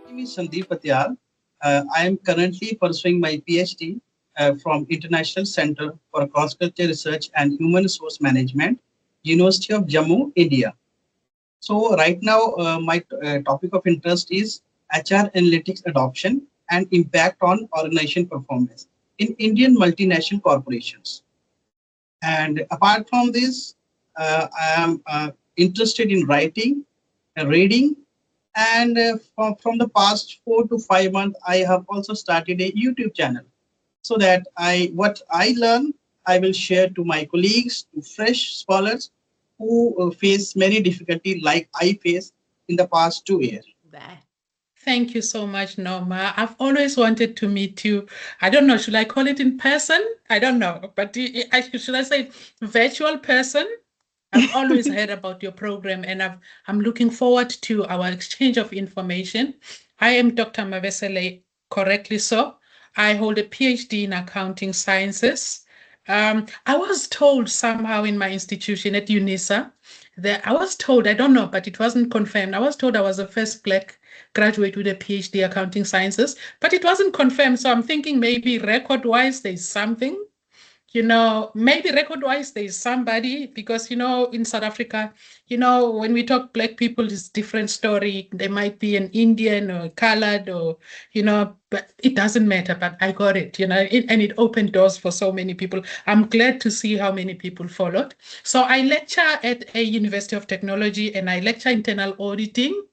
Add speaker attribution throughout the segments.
Speaker 1: name is Sandeep Patyal. I am currently pursuing my Ph.D. From International Center for Cross-Cultural Research and Human Resource Management, University of Jammu, India. So right now, my topic of interest is HR analytics adoption and impact on organization performance in Indian multinational corporations. And apart from this, I am interested in writing, reading, and from the past 4 to 5 months, I have also started a YouTube channel so that what I learn, I will share to my colleagues, to fresh scholars who face many difficulties like I faced in the past 2 years.
Speaker 2: That. Thank you so much, Noma. I've always wanted to meet you. I don't know, should I call it in person? I don't know, but should I say virtual person? I've always heard about your program and I'm looking forward to our exchange of information. I am Dr. Mavesele, correctly so. I hold a PhD in accounting sciences. I was told somehow in my institution at UNISA that I was told, I don't know, but it wasn't confirmed. I was told I was the first Black graduate with a PhD accounting sciences, but it wasn't confirmed. So I'm thinking maybe record-wise there's something. Maybe record-wise there's somebody, because in South Africa, when we talk Black people, it's different story. There might be an Indian or colored or but it doesn't matter. But I got it, and it opened doors for so many people. I'm glad to see how many people followed. So I lecture at a University of Technology and I lecture internal auditing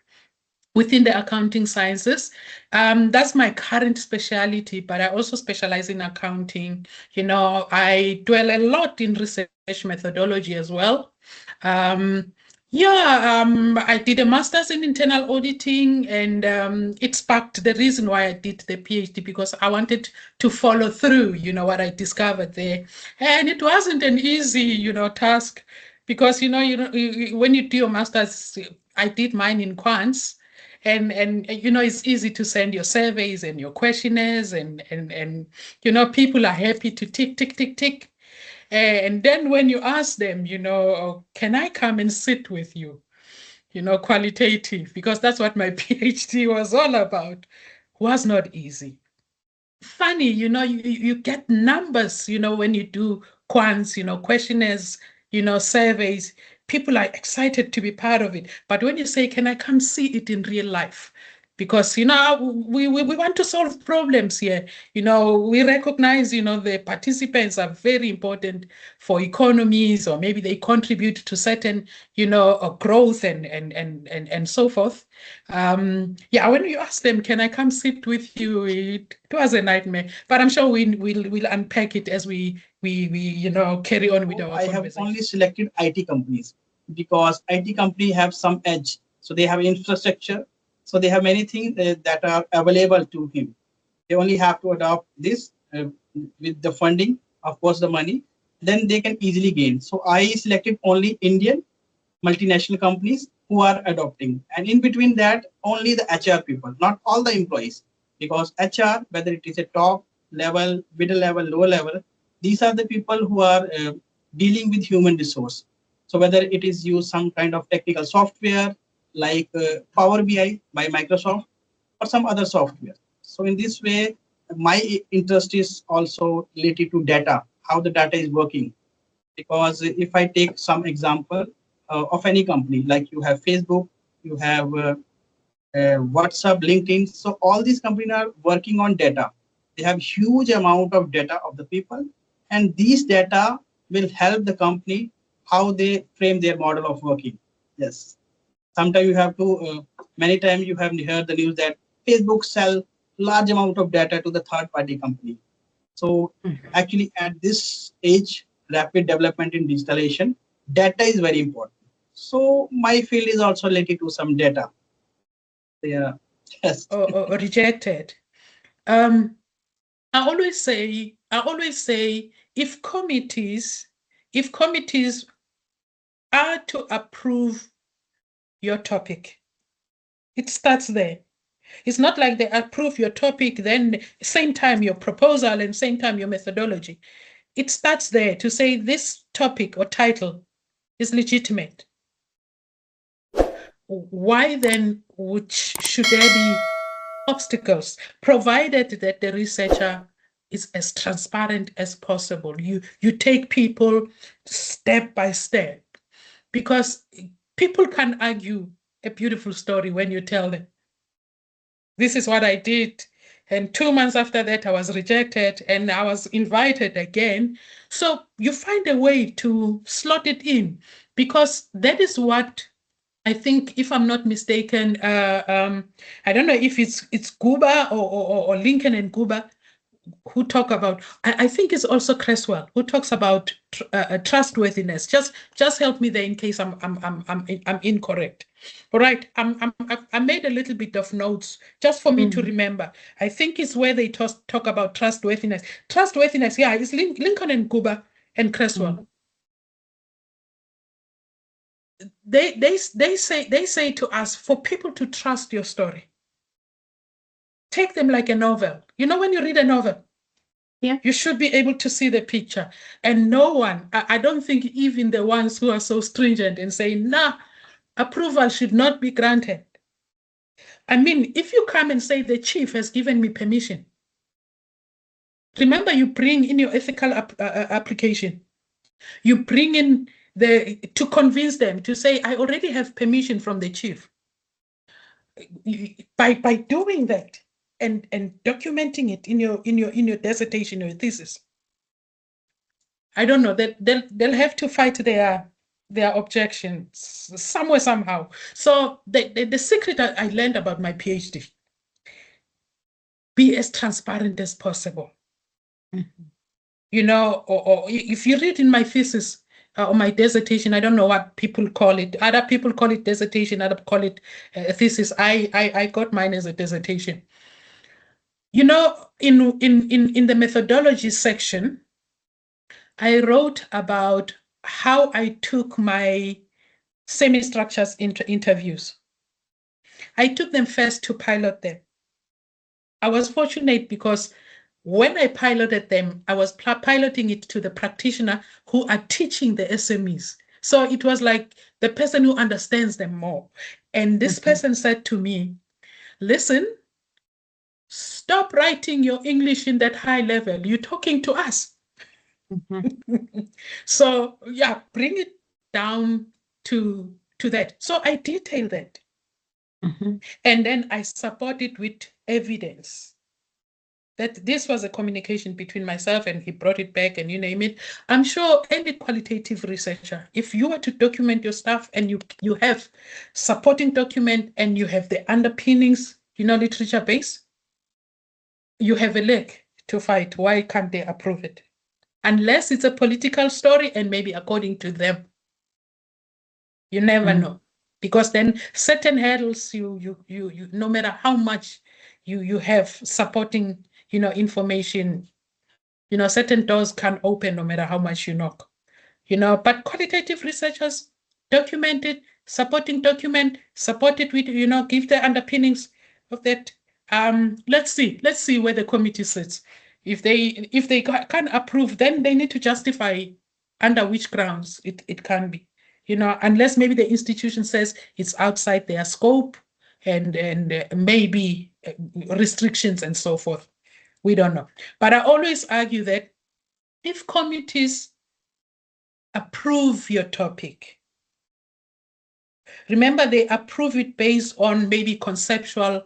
Speaker 2: within the accounting sciences. That's my current specialty, but I also specialize in accounting. I dwell a lot in research methodology as well. I did a master's in internal auditing, and it sparked the reason why I did the PhD, because I wanted to follow through, what I discovered there. And it wasn't an easy, task, because, when you do your master's, I did mine in quants, and it's easy to send your surveys and your questionnaires, and people are happy to tick tick tick tick, and then when you ask them, "Oh, can I come and sit with you?" Qualitative, because that's what my PhD was all about, was not easy. Funny, you get numbers, when you do quants, questionnaires, surveys. People are excited to be part of it. But when you say, can I come see it in real life? Because, we want to solve problems here. We recognize, the participants are very important for economies, or maybe they contribute to certain, growth and so forth. When you ask them, can I come sit with you? It was a nightmare, but I'm sure we'll unpack it as we carry on with our
Speaker 1: I have
Speaker 2: conversation.
Speaker 1: only selected IT companies because IT company have some edge. So they have infrastructure. So they have many things that are available to him. They only have to adopt this with the funding, of course, the money. Then they can easily gain. So I selected only Indian multinational companies who are adopting. And in between that, only the HR people, not all the employees. Because HR, whether it is a top level, middle level, lower level, these are the people who are dealing with human resource. So whether it is use some kind of technical software like Power BI by Microsoft or some other software. So in this way, my interest is also related to data, how the data is working. Because if I take some example of any company, like you have Facebook, you have WhatsApp, LinkedIn. So all these companies are working on data. They have huge amount of data of the people, and these data will help the company how they frame their model of working. Yes. Sometimes you have to, many times you have heard the news that Facebook sell large amount of data to the third party company. So actually at this age, rapid development in digitalization, data is very important. So my field is also related to some data. Yeah. Yes.
Speaker 2: Or rejected. I always say, if committees are to approve your topic, it starts there. It's not like they approve your topic, then same time your proposal and same time your methodology. It starts there to say this topic or title is legitimate. Why then should there be obstacles, provided that the researcher is as transparent as possible. You take people step by step, because people can argue a beautiful story when you tell them, this is what I did. And 2 months after that, I was rejected and I was invited again. So you find a way to slot it in, because that is what I think, if I'm not mistaken, I don't know if it's Guba or Lincoln and Guba who talk about. I think it's also Cresswell who talks about trustworthiness. Just help me there in case I'm incorrect. All right, I made a little bit of notes just for me to remember. I think it's where they talk about trustworthiness. Trustworthiness, yeah, it's Lincoln and Guba and Cresswell. They say to us, for people to trust your story, take them like a novel. You know, when you read a novel,
Speaker 3: yeah,
Speaker 2: you should be able to see the picture. And no one, I don't think even the ones who are so stringent and say, nah, approval should not be granted. I mean, if you come and say the chief has given me permission, remember, you bring in your ethical application, you bring in to convince them to say, I already have permission from the chief. By doing that and documenting it in your dissertation or your thesis, I don't know, that they'll have to fight their objections somewhere, somehow. So the secret I learned about my PhD: be as transparent as possible. You know, or if you read in my thesis or my dissertation, I don't know what people call it. Other people call it dissertation, other call it thesis. I got mine as a dissertation. You know, in the methodology section, I wrote about how I took my semi-structures interviews. I took them first to pilot them. I was fortunate because when I piloted them, I was piloting it to the practitioner who are teaching the SMEs. So it was like the person who understands them more. And this person said to me, listen, stop writing your English in that high level. You're talking to us. So yeah, bring it down to that. So I detail that. And then I support it with evidence that this was a communication between myself and he brought it back, and you name it. I'm sure any qualitative researcher, if you were to document your stuff and you have supporting document and you have the underpinnings, you know, literature base, you have a leg to fight. Why can't they approve it? Unless it's a political story and maybe according to them. You never know. Because then certain hurdles, you no matter how much you have supporting, you know, information, you know, certain doors can open no matter how much you knock, you know. But qualitative researchers document it, supporting document, support it with, you know, give the underpinnings of that. Let's see where the committee sits. If they can approve, then they need to justify under which grounds it can be, you know, unless maybe the institution says it's outside their scope and maybe restrictions and so forth. We don't know. But I always argue that if committees approve your topic, remember, they approve it based on maybe conceptual,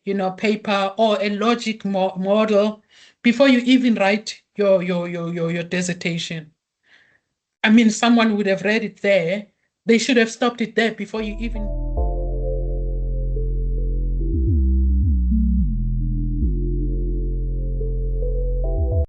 Speaker 2: you know, paper or a logic model before you even write your dissertation. I mean, someone would have read it there. They should have stopped it there before you even